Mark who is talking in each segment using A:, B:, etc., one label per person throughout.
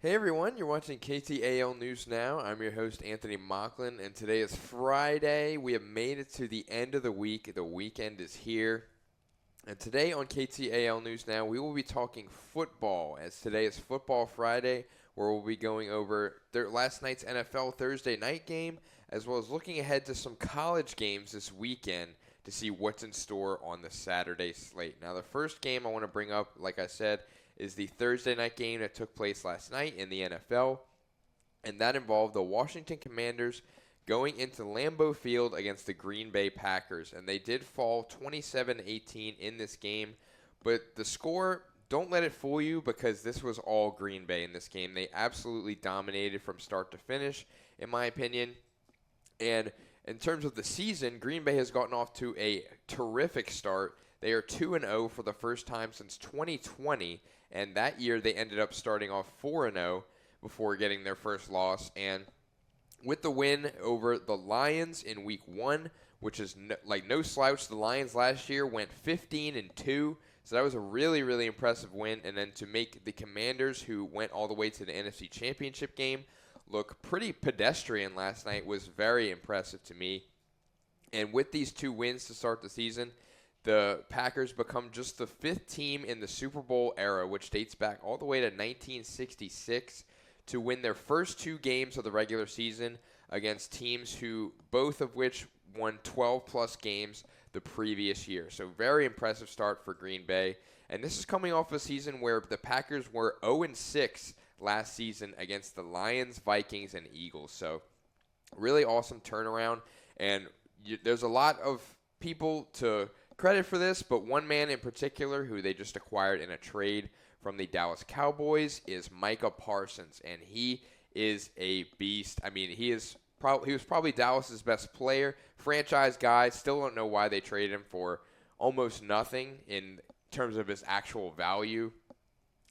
A: Hey everyone, you're watching KTAL News Now. I'm your host Anthony Mocklin, and today is Friday. We have made it to the end of the week. The weekend is here. And today on KTAL News Now, we will be talking football, as today is Football Friday, where we'll be going over last night's NFL Thursday night game, as well as looking ahead to some college games this weekend to see what's in store on the Saturday slate. Now, the first game I want to bring up, like I said, is the Thursday night game that took place last night in the NFL, and that involved the Washington Commanders going into Lambeau Field against the Green Bay Packers, and they did fall 27-18 in this game, but the score, don't let it fool you, because this was all Green Bay in this game. They absolutely dominated from start to finish, in my opinion, and in terms of the season, Green Bay has gotten off to a terrific start. They are 2-0 for the first time since 2020, and that year they ended up starting off 4-0 before getting their first loss. And with the win over the Lions in Week 1, which is no slouch, the Lions last year went 15-2, so that was a really, really impressive win. And then to make the Commanders, who went all the way to the NFC Championship game, look pretty pedestrian last night was very impressive to me. And with these two wins to start the season, the Packers become just the fifth team in the Super Bowl era, which dates back all the way to 1966, to win their first two games of the regular season against teams both of which won 12-plus games the previous year. So very impressive start for Green Bay. And this is coming off a season where the Packers were 0-6 last season against the Lions, Vikings, and Eagles. So really awesome turnaround. And there's a lot of people to credit for this, but one man in particular who they just acquired in a trade from the Dallas Cowboys is Micah Parsons, and he is a beast. I mean, he was probably Dallas's best player, franchise guy. Still don't know why they traded him for almost nothing in terms of his actual value.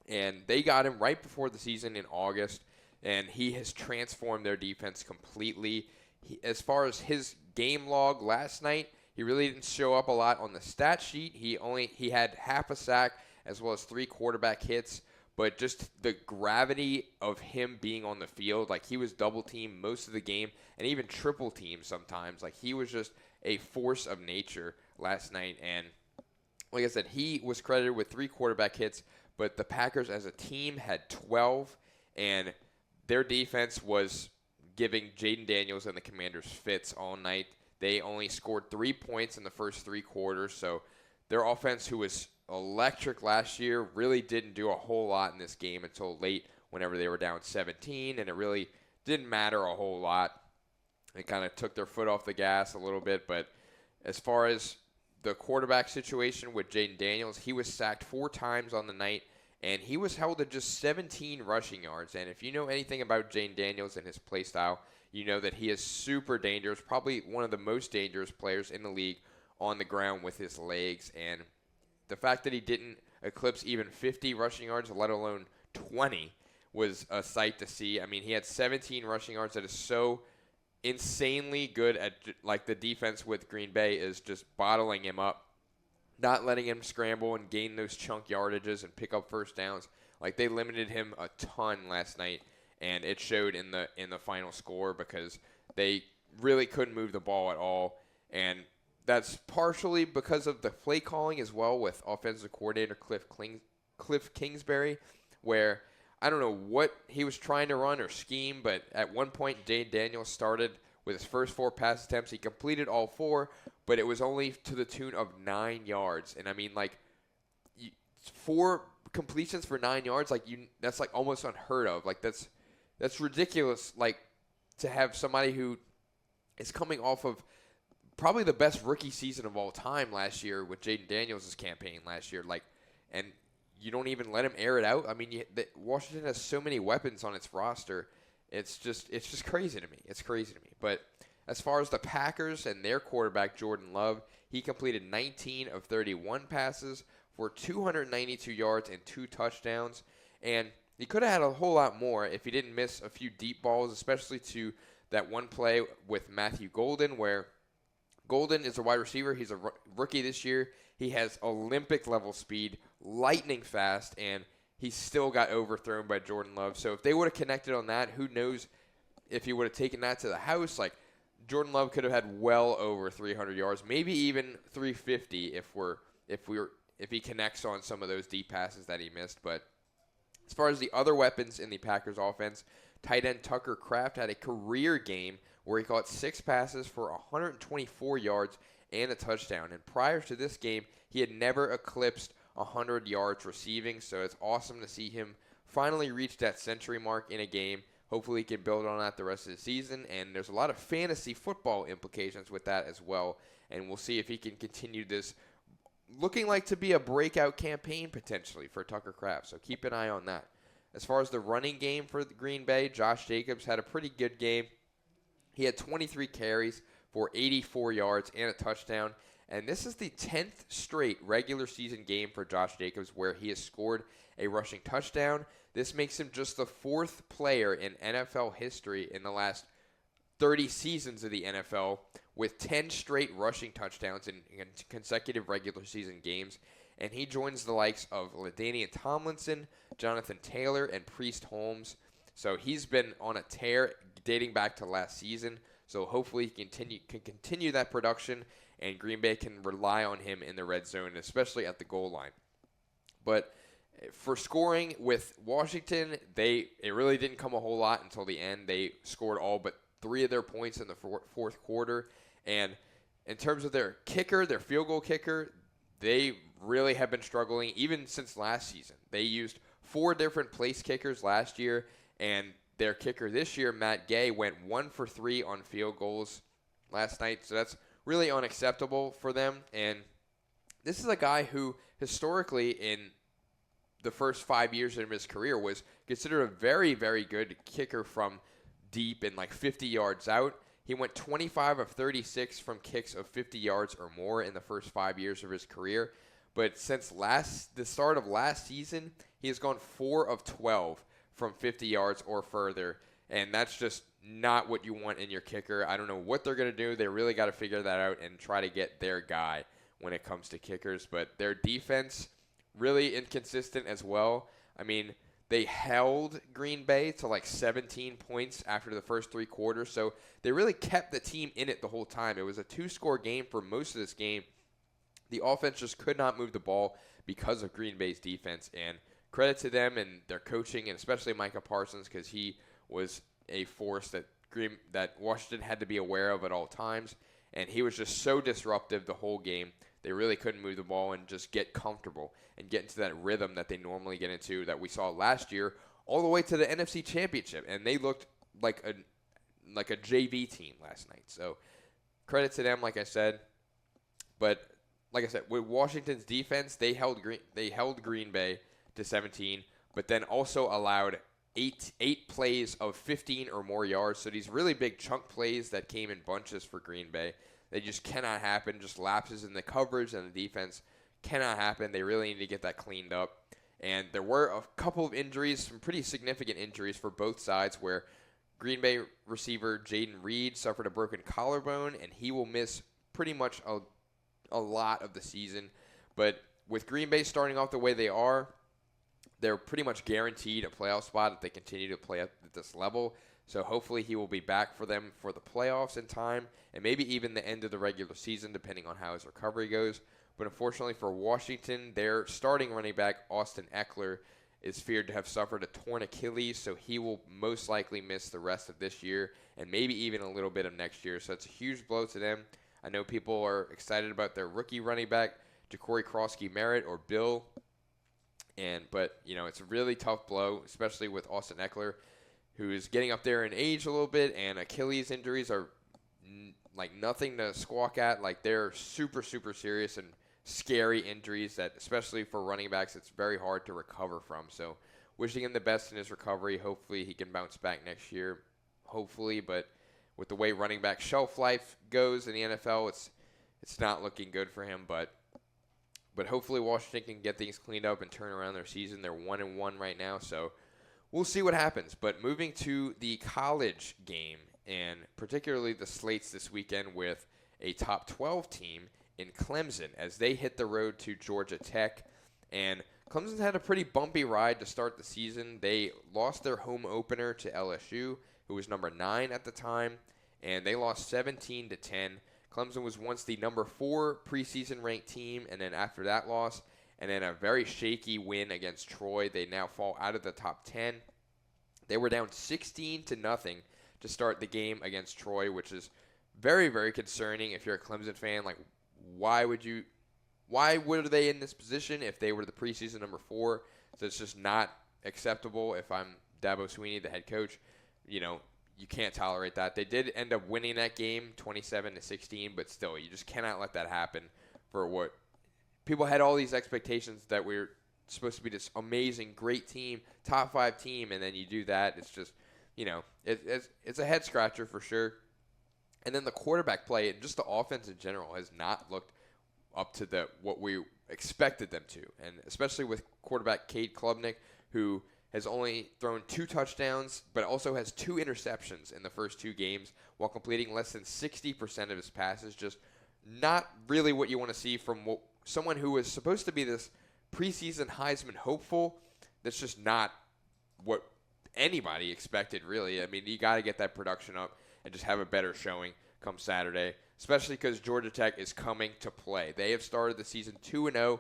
A: And they got him right before the season in August, and he has transformed their defense completely. As far as his game log last night, he really didn't show up a lot on the stat sheet. He had half a sack as well as 3 quarterback hits, but just the gravity of him being on the field, like he was double teamed most of the game and even triple teamed sometimes. Like he was just a force of nature last night. And like I said, he was credited with 3 quarterback hits, but the Packers as a team had 12, and their defense was giving Jaden Daniels and the Commanders fits all night. They only scored 3 points in the first 3 quarters, so their offense, who was electric last year, really didn't do a whole lot in this game until late whenever they were down 17, and it really didn't matter a whole lot. They kind of took their foot off the gas a little bit, but as far as the quarterback situation with Jaden Daniels, he was sacked 4 times on the night, and he was held to just 17 rushing yards. And if you know anything about Jaden Daniels and his play style, you know that he is super dangerous, probably one of the most dangerous players in the league on the ground with his legs. And the fact that he didn't eclipse even 50 rushing yards, let alone 20, was a sight to see. I mean, he had 17 rushing yards. That is so insanely good at, like, the defense with Green Bay is just bottling him up, not letting him scramble and gain those chunk yardages and pick up first downs. Like, they limited him a ton last night. And it showed in the final score because they really couldn't move the ball at all. And that's partially because of the play calling as well with offensive coordinator Cliff Kingsbury, where I don't know what he was trying to run or scheme, but at one point Jaden Daniels started with his first 4 pass attempts. He completed all 4, but it was only to the tune of 9 yards. And I mean, like, 4 completions for 9 yards, that's like almost unheard of. Like, that's ridiculous, like, to have somebody who is coming off of probably the best rookie season of all time last year with Jaden Daniels' campaign last year, like, and you don't even let him air it out. I mean, Washington has so many weapons on its roster. It's just crazy to me. It's crazy to me. But as far as the Packers and their quarterback, Jordan Love, he completed 19 of 31 passes for 292 yards and 2 touchdowns, and he could have had a whole lot more if he didn't miss a few deep balls, especially to that one play with Matthew Golden, where Golden is a wide receiver. He's a rookie this year. He has Olympic-level speed, lightning fast, and he still got overthrown by Jordan Love. So if they would have connected on that, who knows if he would have taken that to the house. Like, Jordan Love could have had well over 300 yards, maybe even 350 if he connects on some of those deep passes that he missed. But as far as the other weapons in the Packers offense, tight end Tucker Kraft had a career game where he caught 6 passes for 124 yards and a touchdown. And prior to this game, he had never eclipsed 100 yards receiving. So it's awesome to see him finally reach that century mark in a game. Hopefully he can build on that the rest of the season. And there's a lot of fantasy football implications with that as well. And we'll see if he can continue this looking like to be a breakout campaign potentially for Tucker Kraft. So keep an eye on that. As far as the running game for the Green Bay, Josh Jacobs had a pretty good game. He had 23 carries for 84 yards and a touchdown. And this is the 10th straight regular season game for Josh Jacobs where he has scored a rushing touchdown. This makes him just the 4th player in NFL history in the last 30 seasons of the NFL with 10 straight rushing touchdowns in consecutive regular season games. And he joins the likes of LaDainian Tomlinson, Jonathan Taylor, and Priest Holmes. So he's been on a tear dating back to last season. So hopefully he can continue that production, and Green Bay can rely on him in the red zone, especially at the goal line. But for scoring with Washington, it really didn't come a whole lot until the end. They scored all but 3 of their points in the fourth quarter. And in terms of their kicker, their field goal kicker, they really have been struggling even since last season. They used 4 different place kickers last year, and their kicker this year, Matt Gay, went 1 for 3 on field goals last night. So that's really unacceptable for them. And this is a guy who historically in the first 5 years of his career was considered a very, very good kicker from deep and like 50 yards out. He went 25 of 36 from kicks of 50 yards or more in the first 5 years of his career. But since the start of last season, he has gone 4 of 12 from 50 yards or further. And that's just not what you want in your kicker. I don't know what they're going to do. They really got to figure that out and try to get their guy when it comes to kickers. But their defense, really inconsistent as well. I mean, they held Green Bay to like 17 points after the first 3 quarters. So they really kept the team in it the whole time. It was a 2-score game for most of this game. The offense just could not move the ball because of Green Bay's defense. And credit to them and their coaching, and especially Micah Parsons, because he was a force that Washington had to be aware of at all times. And he was just so disruptive the whole game. They really couldn't move the ball and just get comfortable and get into that rhythm that they normally get into that we saw last year all the way to the NFC Championship. And they looked like a JV team last night. So credit to them, like I said. But like I said, with Washington's defense, they held Green Bay to 17, but then also allowed eight plays of 15 or more yards. So these really big chunk plays that came in bunches for Green Bay, they just cannot happen. Just lapses in the coverage and the defense cannot happen. They really need to get that cleaned up. And there were a couple of injuries, some pretty significant injuries for both sides, where Green Bay receiver Jaden Reed suffered a broken collarbone, and he will miss pretty much a lot of the season. But with Green Bay starting off the way they are, they're pretty much guaranteed a playoff spot if they continue to play at this level. So hopefully he will be back for them for the playoffs in time, and maybe even the end of the regular season, depending on how his recovery goes. But unfortunately for Washington, their starting running back, Austin Eckler, is feared to have suffered a torn Achilles, so he will most likely miss the rest of this year and maybe even a little bit of next year. So it's a huge blow to them. I know people are excited about their rookie running back, Ja'Cory Krosky-Merritt, or Bill. But it's a really tough blow, especially with Austin Eckler, who's getting up there in age a little bit, and Achilles injuries are like nothing to squawk at. Like, they're super, super serious and scary injuries that, especially for running backs, it's very hard to recover from. So wishing him the best in his recovery. Hopefully he can bounce back next year. Hopefully, but with the way running back shelf life goes in the NFL, it's not looking good for him. But hopefully Washington can get things cleaned up and turn around their season. They're 1-1 right now, so we'll see what happens. But moving to the college game, and particularly the slates this weekend with a top 12 team in Clemson as they hit the road to Georgia Tech. And Clemson had a pretty bumpy ride to start the season. They lost their home opener to LSU, who was number 9 at the time, and they lost 17-10. Clemson was once the number 4 preseason ranked team, and then after that loss, and then a very shaky win against Troy, they now fall out of the top 10. They were down 16-0 to start the game against Troy, which is very, very concerning if you're a Clemson fan. Like, why were they in this position if they were the preseason number 4? So it's just not acceptable. If I'm Dabo Swinney, the head coach, you can't tolerate that. They did end up winning that game 27-16, but still, you just cannot let that happen for what people had all these expectations that we're supposed to be this amazing, great team, top 5 team, and then you do that. It's just, it's a head scratcher for sure. And then the quarterback play and just the offense in general has not looked up to what we expected them to, and especially with quarterback Cade Klubnik, who has only thrown 2 touchdowns, but also has 2 interceptions in the first 2 games while completing less than 60% of his passes. Just not really what you want to see from someone who was supposed to be this preseason Heisman hopeful. That's just not what anybody expected, really. I mean, you got to get that production up and just have a better showing come Saturday, especially because Georgia Tech is coming to play. They have started the season 2-0,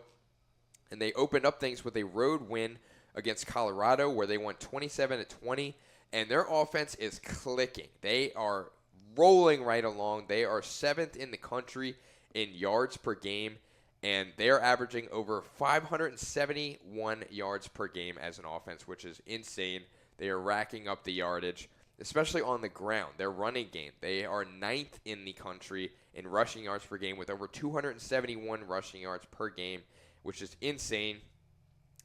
A: and they opened up things with a road win against Colorado where they won 27-20, and their offense is clicking. They are rolling right along. They are 7th in the country in yards per game, and they are averaging over 571 yards per game as an offense, which is insane. They are racking up the yardage, especially on the ground. Their running game, they are 9th in the country in rushing yards per game with over 271 rushing yards per game, which is insane.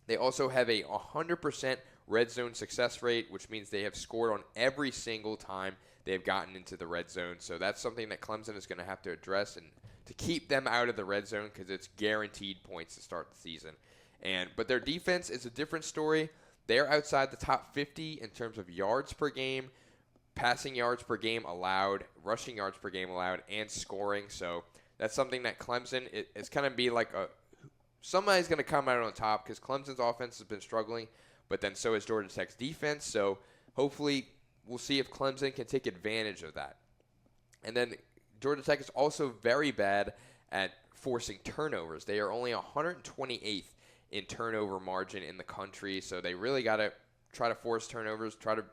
A: They also have a 100% red zone success rate, which means they have scored on every single time they have gotten into the red zone. So that's something that Clemson is going to have to address and to keep them out of the red zone because it's guaranteed points to start the season. But their defense is a different story. They're outside the top 50 in terms of yards per game, passing yards per game allowed, rushing yards per game allowed, and scoring. So that's something that Clemson is going to be like somebody's going to come out on top because Clemson's offense has been struggling, but then so is Georgia Tech's defense. So hopefully we'll see if Clemson can take advantage of that. And then Georgia Tech is also very bad at forcing turnovers. They are only 128th in turnover margin in the country, so they really got to try to force turnovers, try to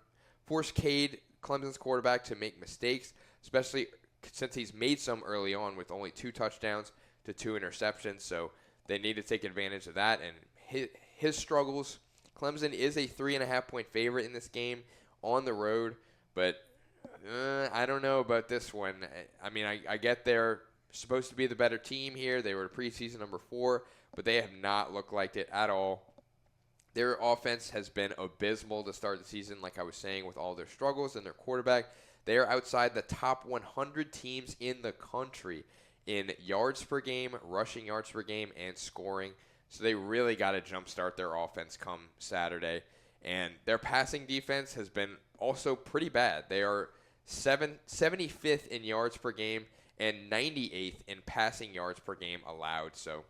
A: force Cade, Clemson's quarterback, to make mistakes, especially since he's made some early on with only 2 touchdowns to 2 interceptions. So they need to take advantage of that and his struggles. Clemson is a 3.5-point favorite in this game on the road, but I don't know about this one. I mean, I get they're supposed to be the better team here. They were preseason number 4, but they have not looked like it at all. Their offense has been abysmal to start the season, like I was saying, with all their struggles and their quarterback. They are outside the top 100 teams in the country in yards per game, rushing yards per game, and scoring. So they really got to jumpstart their offense come Saturday. And their passing defense has been also pretty bad. They are 75th in yards per game and 98th in passing yards per game allowed. So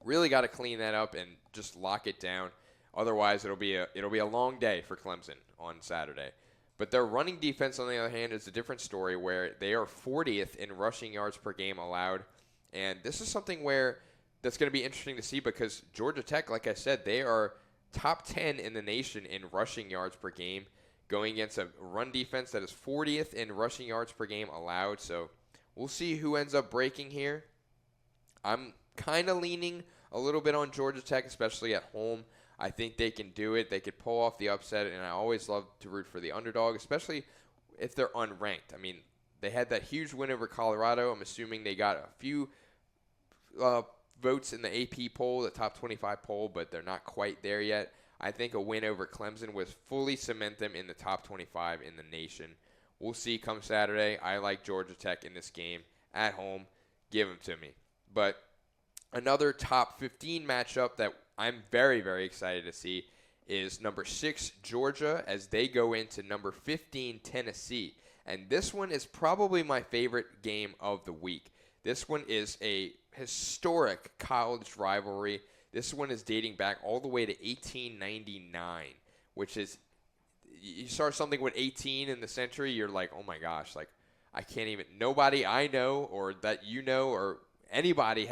A: really got to clean that up and just lock it down. Otherwise, it'll be a long day for Clemson on Saturday. But their running defense, on the other hand, is a different story where they are 40th in rushing yards per game allowed. And this is something where that's going to be interesting to see because Georgia Tech, like I said, they are top 10 in the nation in rushing yards per game, going against a run defense that is 40th in rushing yards per game allowed. So we'll see who ends up breaking here. I'm kind of leaning a little bit on Georgia Tech, especially at home. I think they can do it. They could pull off the upset, and I always love to root for the underdog, especially if they're unranked. I mean, they had that huge win over Colorado. I'm assuming they got a few votes in the AP poll, the top 25 poll, but they're not quite there yet. I think a win over Clemson would fully cement them in the top 25 in the nation. We'll see come Saturday. I like Georgia Tech in this game at home. Give them to me. But another top 15 matchup that I'm very, very excited to see is number 6, Georgia, as they go into number 15, Tennessee. And this one is probably my favorite game of the week. This one is a historic college rivalry. This one is dating back all the way to 1899, which is, you start something with 18 in the century, you're like, oh my gosh, like I can't even, nobody I know or that you know or anybody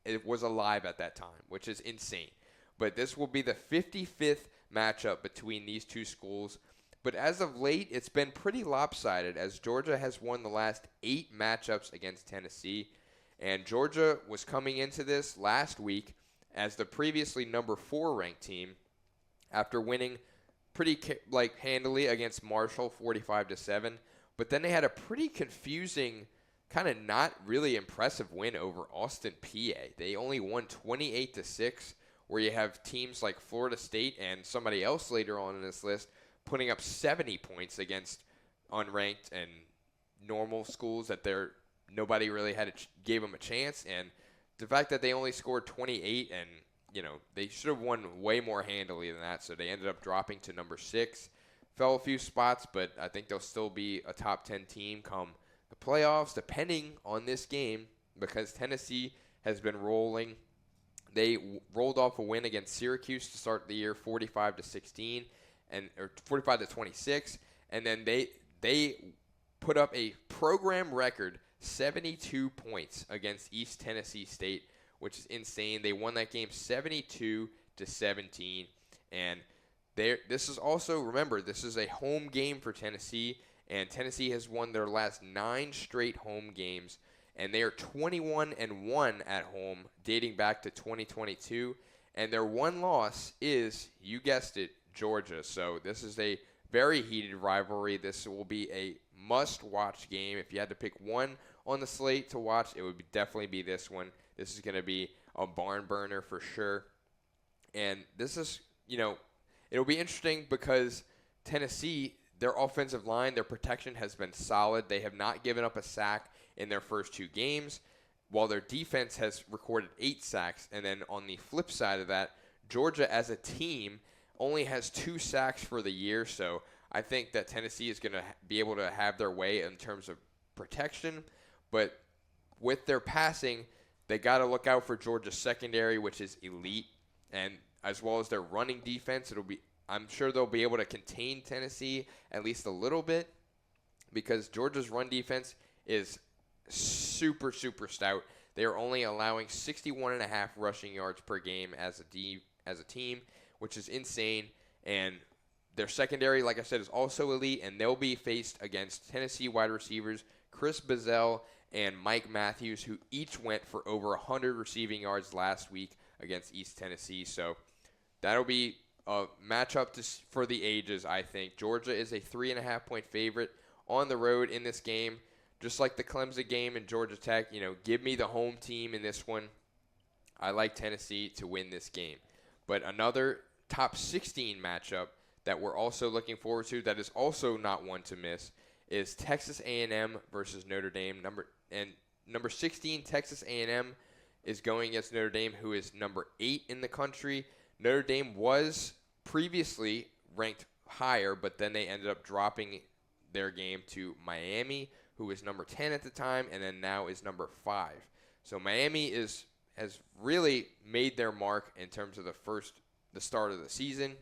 A: it was alive at that time, which is insane. But this will be the 55th matchup between these two schools. But as of late, it's been pretty lopsided as Georgia has won the last 8 matchups against Tennessee. And Georgia was coming into this last week as the previously number 4 ranked team after winning pretty handily against Marshall 45-7. But then they had a pretty confusing, kind of not really impressive win over Austin, PA. They only won 28-6, where you have teams like Florida State and somebody else later on in this list putting up 70 points against unranked and normal schools that nobody really gave them a chance. And the fact that they only scored 28 and, they should have won way more handily than that. So they ended up dropping to number 6. Fell a few spots, but I think they'll still be a top 10 team come the playoffs, depending on this game, because Tennessee has been rolling. They rolled off a win against Syracuse to start the year 45-16 or 45-26, and then they put up a program record 72 points against East Tennessee State, which is insane. They won that game 72-17, and this is also, remember, this is a home game for Tennessee, and Tennessee has won their last 9 straight home games, and they are 21-1 at home dating back to 2022, and their one loss is, you guessed it, Georgia. So this is a very heated rivalry. This will be a must-watch game. If you had to pick one on the slate to watch, it would definitely be this one. This is going to be a barn burner for sure. And this is, it'll be interesting because Tennessee, their offensive line, their protection has been solid. They have not given up a sack in their first 2 games, while their defense has recorded 8 sacks. And then on the flip side of that, Georgia as a team only has 2 sacks for the year. So I think that Tennessee is going to be able to have their way in terms of protection. But with their passing, they got to look out for Georgia's secondary, which is elite, and as well as their running defense. I'm sure they'll be able to contain Tennessee at least a little bit, because Georgia's run defense is super, super stout. They are only allowing 61.5 rushing yards per game as a team, which is insane. And their secondary, like I said, is also elite, and they'll be faced against Tennessee wide receivers Chris Bazell and Mike Matthews, who each went for over 100 receiving yards last week against East Tennessee. So that'll be a matchup for the ages, I think. Georgia is a 3.5-point favorite on the road in this game. Just like the Clemson game and Georgia Tech, give me the home team in this one. I like Tennessee to win this game. But another top 16 matchup that we're also looking forward to that is also not one to miss is Texas A&M versus Notre Dame. Number 16, Texas A&M is going against Notre Dame, who is number 8 in the country. Notre Dame was previously ranked higher, but then they ended up dropping their game to Miami, who was number 10 at the time, and then now is number 5. So Miami has really made their mark in terms of the start of the season,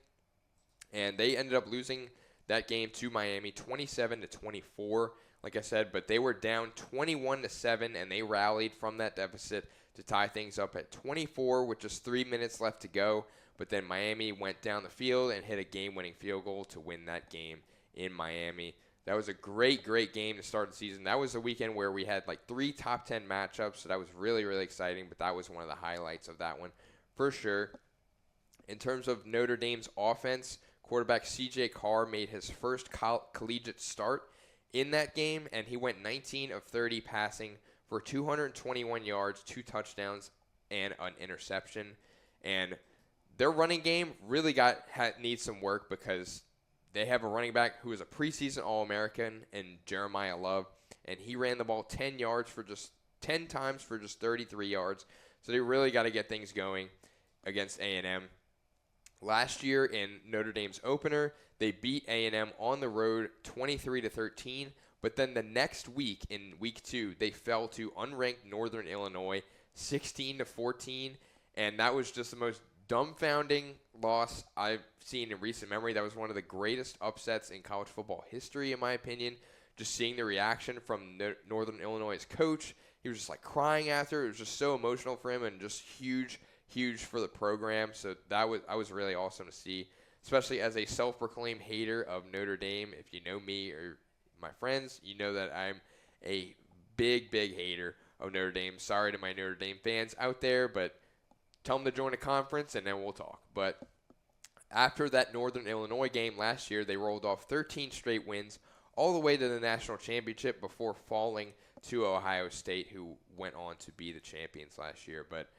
A: and they ended up losing that game to Miami 27-24, like I said, but they were down 21-7, and they rallied from that deficit to tie things up at 24 with just 3 minutes left to go. But then Miami went down the field and hit a game-winning field goal to win that game in Miami. That was a great, great game to start the season. That was a weekend where we had like 3 top 10 matchups, so that was really, really exciting, but that was one of the highlights of that one for sure. In terms of Notre Dame's offense, quarterback C.J. Carr made his first collegiate start in that game, and he went 19 of 30 passing for 221 yards, 2 touchdowns, and an interception. And their running game really needs some work because they have a running back who is a preseason All-American in Jeremiah Love, and he ran the ball 10 times for just 33 yards. So they really got to get things going against A&M. Last year in Notre Dame's opener, they beat A&M on the road 23-13, but then the next week, in week 2, they fell to unranked Northern Illinois 16-14, And that was just the most dumbfounding loss I've seen in recent memory. That was one of the greatest upsets in college football history, in my opinion. Just seeing the reaction from Northern Illinois' coach. He was just like crying after. It was just so emotional for him and just huge for the program. So I was really awesome to see, especially as a self-proclaimed hater of Notre Dame. If you know me or my friends, you know that I'm a big hater of Notre Dame. Sorry to my Notre Dame fans out there, but tell them to join a conference and then we'll talk. But after that Northern Illinois game last year, they rolled off 13 straight wins all the way to the national championship before falling to Ohio State, who went on to be the champions last year. But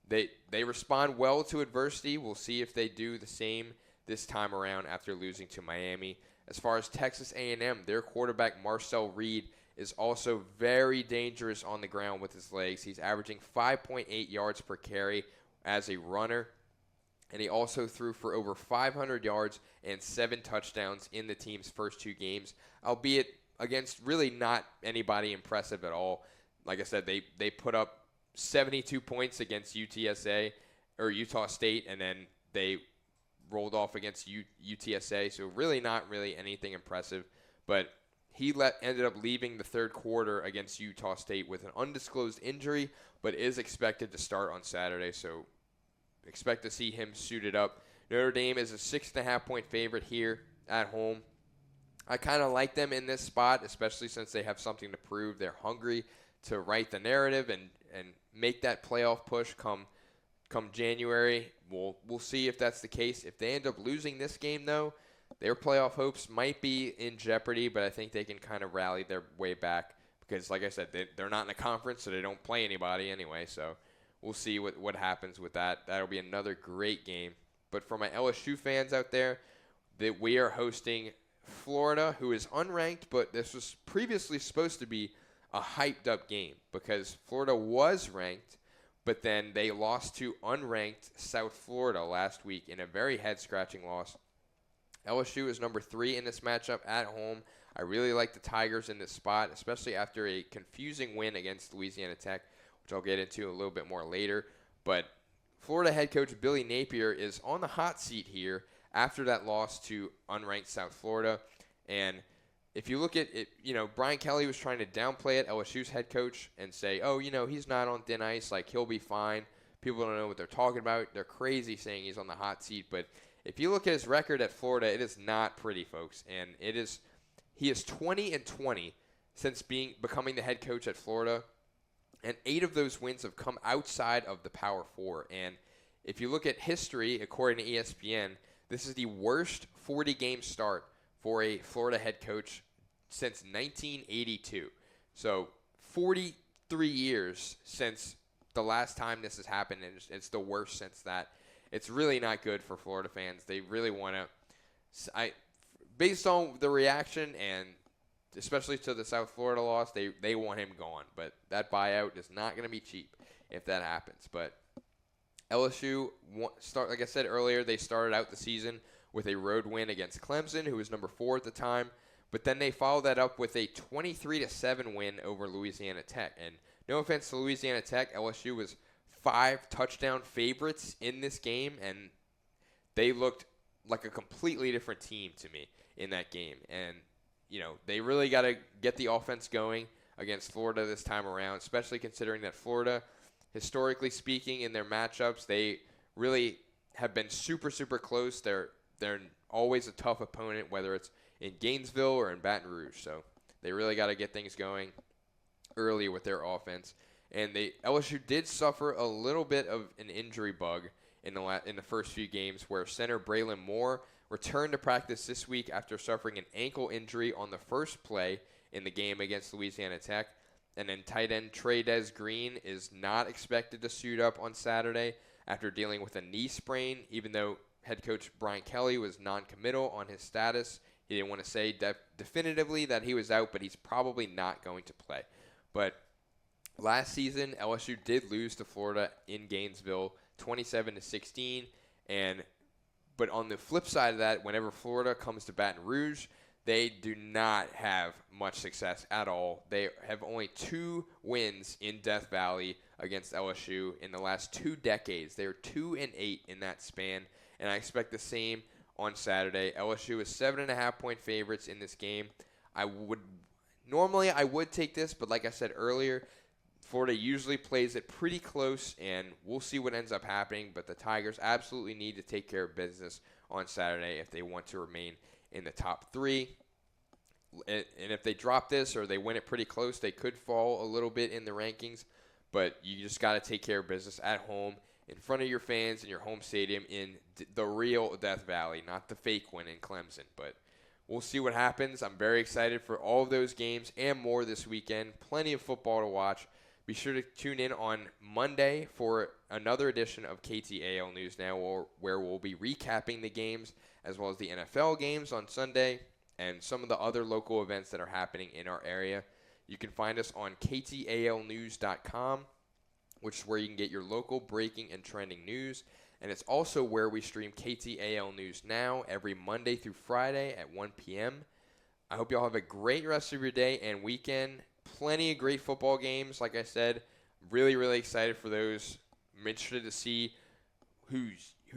A: they respond well to adversity. We'll see if they do the same this time around after losing to Miami. As far as Texas A&M, their quarterback Marcel Reed is also very dangerous on the ground with his legs. He's averaging 5.8 yards per carry as a runner, and he also threw for over 500 yards and 7 touchdowns in the team's first 2 games, albeit against really not anybody impressive at all. Like I said, they put up 72 points against Utah State, and then they rolled off against UTSA, so really not really anything impressive. But he ended up leaving the third quarter against Utah State with an undisclosed injury, but is expected to start on Saturday, so expect to see him suited up. Notre Dame is a 6.5-point favorite here at home. I kind of like them in this spot, especially since they have something to prove. They're hungry to write the narrative and make that playoff push come January. We'll see if that's the case. If they end up losing this game, though, their playoff hopes might be in jeopardy, but I think they can kind of rally their way back because, like I said, they're not in a conference, so they don't play anybody anyway. So we'll see what happens with that. That'll be another great game. But for my LSU fans out there, that we are hosting Florida, who is unranked, but this was previously supposed to be a hyped-up game because Florida was ranked, but then they lost to unranked South Florida last week in a very head-scratching loss. LSU is number 3 in this matchup at home. I really like the Tigers in this spot, especially after a confusing win against Louisiana Tech, which I'll get into a little bit more later. But Florida head coach Billy Napier is on the hot seat here after that loss to unranked South Florida. And if you look at it, Brian Kelly was trying to downplay it, LSU's head coach, and say, he's not on thin ice, like he'll be fine. People don't know what they're talking about. They're crazy saying he's on the hot seat. But if you look at his record at Florida, it is not pretty, folks. And he is 20-20 since becoming the head coach at Florida. And 8 of those wins have come outside of the Power Four. And if you look at history, according to ESPN, this is the worst 40-game start for a Florida head coach since 1982. So 43 years since the last time this has happened, and it's the worst since that. It's really not good for Florida fans. They really want to – based on the reaction and especially to the South Florida loss, they want him gone. But that buyout is not going to be cheap if that happens. But LSU, like I said earlier, they started out the season with a road win against Clemson, who was number 4 at the time. But then they followed that up with a 23-7 win over Louisiana Tech. And no offense to Louisiana Tech, LSU was 5 touchdown favorites in this game, and they looked like a completely different team to me in that game. And, they really got to get the offense going against Florida this time around, especially considering that Florida, historically speaking, in their matchups, they really have been super, super close. They're always a tough opponent, whether it's in Gainesville or in Baton Rouge. So they really got to get things going early with their offense. And LSU did suffer a little bit of an injury bug in the first few games, where center Braylon Moore returned to practice this week after suffering an ankle injury on the first play in the game against Louisiana Tech. And then tight end Trey Green is not expected to suit up on Saturday after dealing with a knee sprain, even though head coach Brian Kelly was non-committal on his status. He didn't want to say definitively that he was out, but he's probably not going to play. But last season, LSU did lose to Florida in Gainesville 27-16, but on the flip side of that, whenever Florida comes to Baton Rouge, They do not have much success at all. They have only 2 wins in Death Valley against LSU in the last 2 decades. They are 2-8 in that span, and I expect the same on Saturday. LSU is 7.5 point favorites in this game. I would normally I would take this, but like I said earlier, Florida usually plays it pretty close, and we'll see what ends up happening. But the Tigers absolutely need to take care of business on Saturday if they want to remain in the top 3. And if they drop this or they win it pretty close, they could fall a little bit in the rankings. But you just got to take care of business at home in front of your fans in your home stadium in the real Death Valley, not the fake one in Clemson. But we'll see what happens. I'm very excited for all of those games and more this weekend. Plenty of football to watch. Be sure to tune in on Monday for another edition of KTAL News Now, where we'll be recapping the games as well as the NFL games on Sunday and some of the other local events that are happening in our area. You can find us on KTALnews.com, which is where you can get your local breaking and trending news. And it's also where we stream KTAL News Now every Monday through Friday at 1 p.m. I hope you all have a great rest of your day and weekend. Plenty of great football games, like I said. Really, really excited for those. I'm interested to see who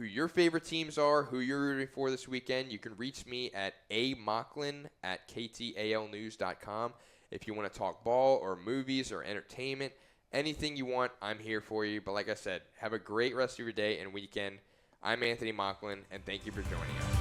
A: your favorite teams are, who you're rooting for this weekend. You can reach me at amocklin@ktalnews.com if you want to talk ball or movies or entertainment. Anything you want, I'm here for you. But like I said, have a great rest of your day and weekend. I'm Anthony Mocklin, and thank you for joining us.